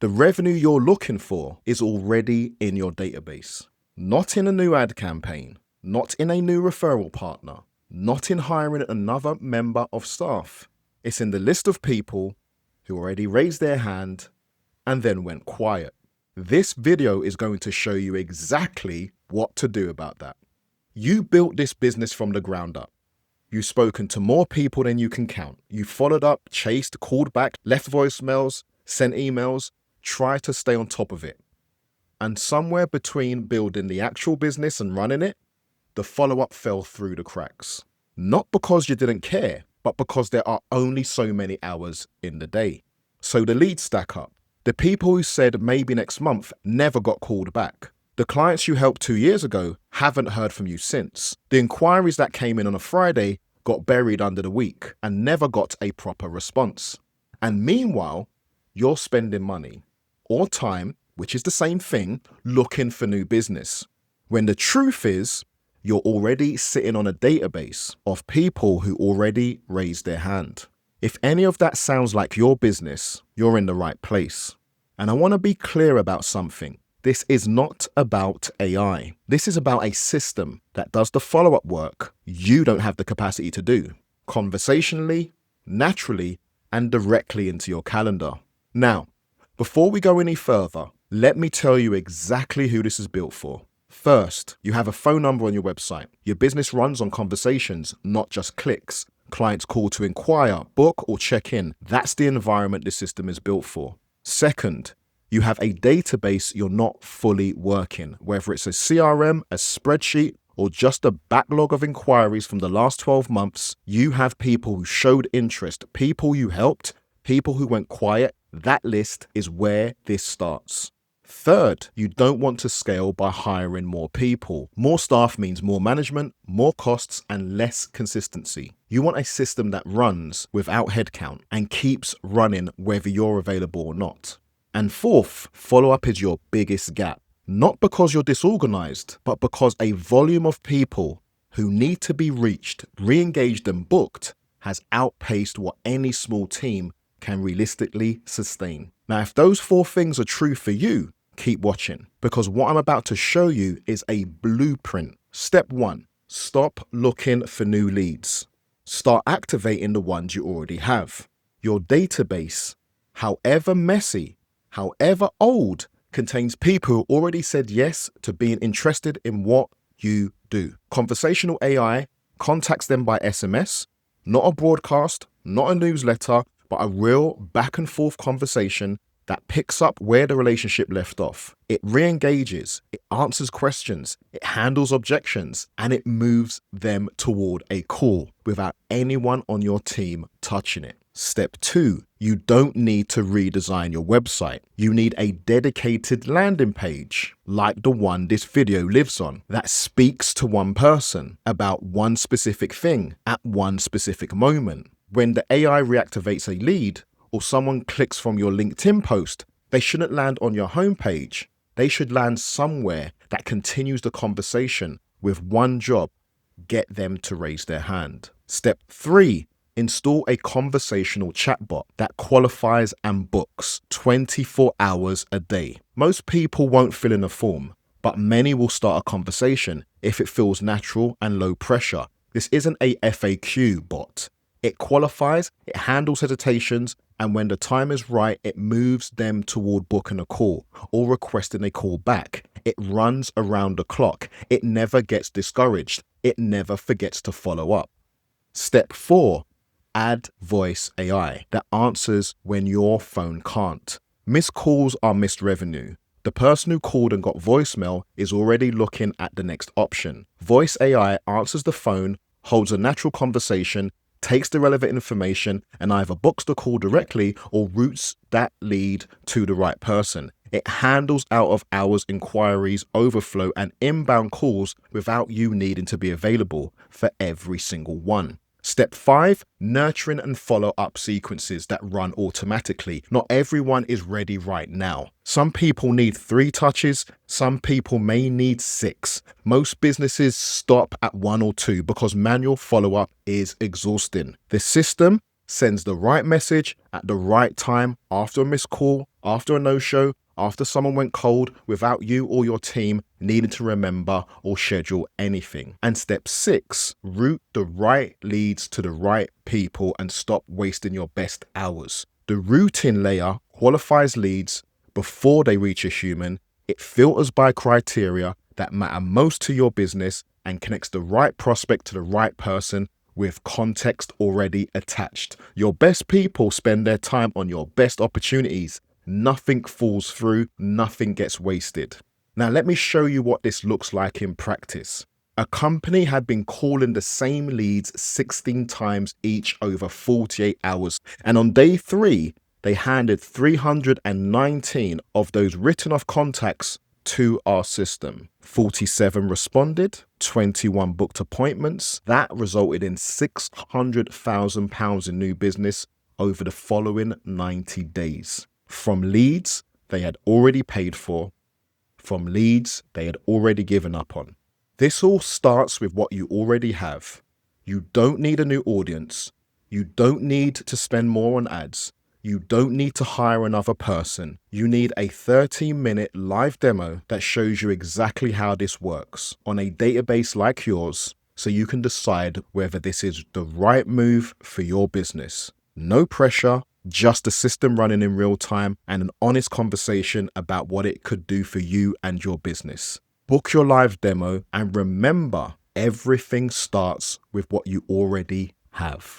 The revenue you're looking for is already in your database. Not in a new ad campaign, not in a new referral partner, not in hiring another member of staff. It's in the list of people who already raised their hand and then went quiet. This video is going to show you exactly what to do about that. You built this business from the ground up. You've spoken to more people than you can count. You followed up, chased, called back, left voicemails, sent emails, tried to stay on top of it. And somewhere between building the actual business and running it, the follow-up fell through the cracks. Not because you didn't care, but because there are only so many hours in the day. So the leads stack up. The people who said maybe next month never got called back. The clients you helped 2 years ago haven't heard from you since. The inquiries that came in on a Friday got buried under the week and never got a proper response. And meanwhile, you're spending money or time, which is the same thing, looking for new business. When the truth is, you're already sitting on a database of people who already raised their hand. If any of that sounds like your business, you're in the right place. And I want to be clear about something. This is not about AI. This is about a system that does the follow-up work you don't have the capacity to do, conversationally, naturally, and directly into your calendar. Now, before we go any further, let me tell you exactly who this is built for. First, you have a phone number on your website. Your business runs on conversations, not just clicks. Clients call to inquire, book, or check in. That's the environment this system is built for. Second, you have a database you're not fully working, whether it's a CRM, a spreadsheet, or just a backlog of inquiries from the last 12 months. You have people who showed interest, people you helped, people who went quiet. That list is where this starts. Third, you don't want to scale by hiring more people. More staff means more management, more costs, and less consistency. You want a system that runs without headcount and keeps running whether you're available or not. And fourth, follow-up is your biggest gap. Not because you're disorganized, but because a volume of people who need to be reached, re-engaged, and booked has outpaced what any small team can realistically sustain. Now, if those four things are true for you, keep watching, because what I'm about to show you is a blueprint. Step 1, stop looking for new leads. Start activating the ones you already have. Your database, however messy, however old, contains people who already said yes to being interested in what you do. Conversational AI contacts them by SMS, not a broadcast, not a newsletter, but a real back and forth conversation that picks up where the relationship left off. It re-engages, it answers questions, it handles objections, and it moves them toward a call without anyone on your team touching it. Step 2, you don't need to redesign your website. You need a dedicated landing page, like the one this video lives on, that speaks to one person about one specific thing at one specific moment. When the AI reactivates a lead, or someone clicks from your LinkedIn post, they shouldn't land on your homepage. They should land somewhere that continues the conversation with one job: get them to raise their hand. Step 3, install a conversational chatbot that qualifies and books 24 hours a day. Most people won't fill in a form, but many will start a conversation if it feels natural and low pressure. This isn't a FAQ bot. It qualifies, it handles hesitations, and when the time is right, it moves them toward booking a call or requesting a call back. It runs around the clock. It never gets discouraged. It never forgets to follow up. Step 4, add voice AI that answers when your phone can't. Missed calls are missed revenue. The person who called and got voicemail is already looking at the next option. Voice AI answers the phone, holds a natural conversation, takes the relevant information, and either books the call directly or routes that lead to the right person. It handles out of hours inquiries, overflow, and inbound calls without you needing to be available for every single one. Step 5, nurturing and follow-up sequences that run automatically. Not everyone is ready right now. Some people need 3 touches, some people may need 6. Most businesses stop at 1 or 2 because manual follow-up is exhausting. The system sends the right message at the right time after a missed call, After a no-show, after someone went cold without you or your team needing to remember or schedule anything. And step 6, route the right leads to the right people and stop wasting your best hours. The routing layer qualifies leads before they reach a human. It filters by criteria that matter most to your business and connects the right prospect to the right person with context already attached. Your best people spend their time on your best opportunities. Nothing falls through, nothing gets wasted. Now let me show you what this looks like in practice. A company had been calling the same leads 16 times each over 48 hours. And on day 3, they handed 319 of those written off contacts to our system. 47 responded, 21 booked appointments. That resulted in £600,000 in new business over the following 90 days. From leads they had already paid for, from leads they had already given up on. This all starts with what you already have. You don't need a new audience. You don't need to spend more on ads. You don't need to hire another person. You need a 30-minute live demo that shows you exactly how this works on a database like yours, so you can decide whether this is the right move for your business. No pressure, just a system running in real time and an honest conversation about what it could do for you and your business. Book your live demo and remember, everything starts with what you already have.